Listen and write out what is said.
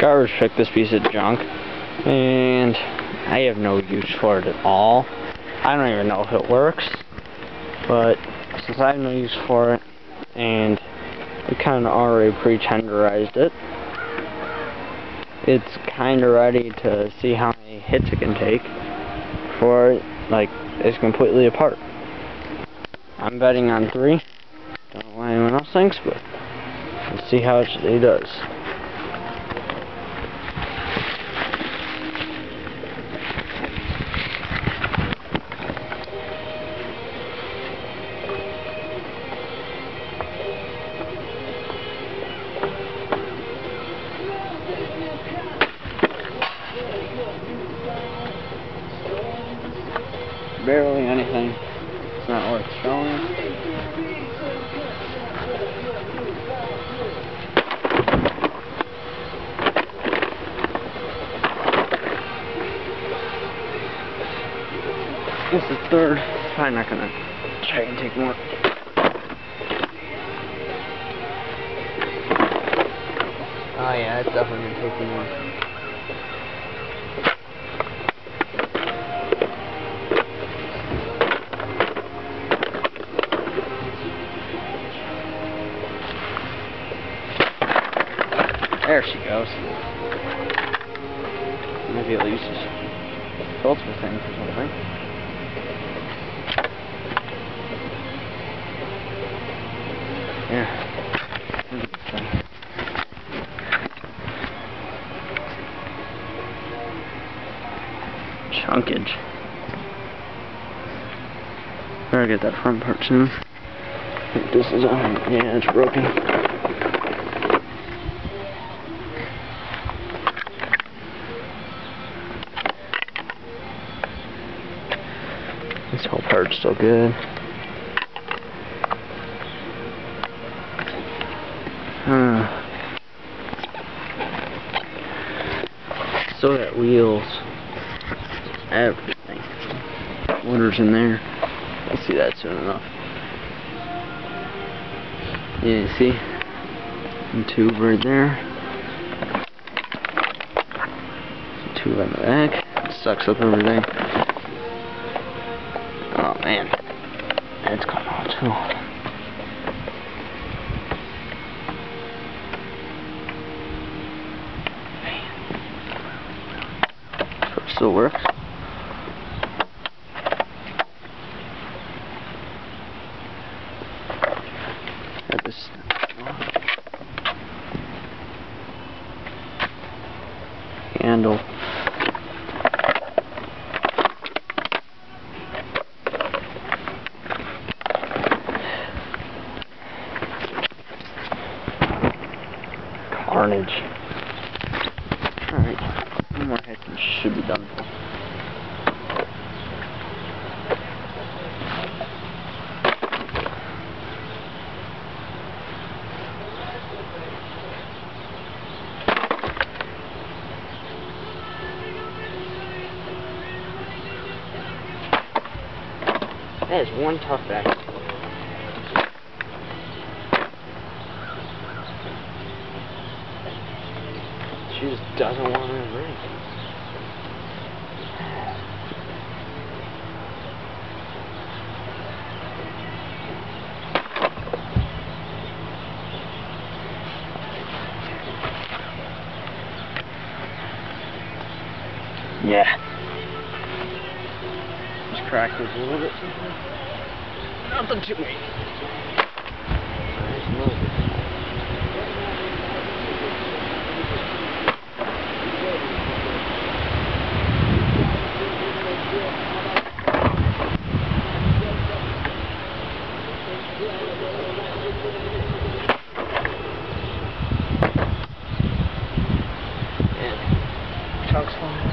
garbage picked this piece of junk, and I have no use for it at all. I don't even know if it works, but since I have no use for it, and we kind of already pre-tenderized it, it's kind of ready to see how many hits it can take before it's completely apart. I'm betting on 3. Don't know what anyone else thinks, but let's see how it does. Barely anything. It's not worth showing. This is 3rd. Probably not gonna try and take more. Oh yeah, it's definitely gonna take more. There she goes. Maybe I'll use this filter thing for something. Yeah. Chunkage. Better get that front part soon. I think this is on. Yeah, it's broken. This whole part's still good. So that wheels, everything. Motor's in there. I'll see that soon enough. Yeah, you see? And tube right there. Tube on the back. It sucks up everything. Oh man, it's coming out too. So it still works. Got this handle. Carnage. Alright, one more hit and should be done. That is one tough back. She just doesn't want to ring. Yeah. Just crack this a little bit. Nothing too late. Chunks falling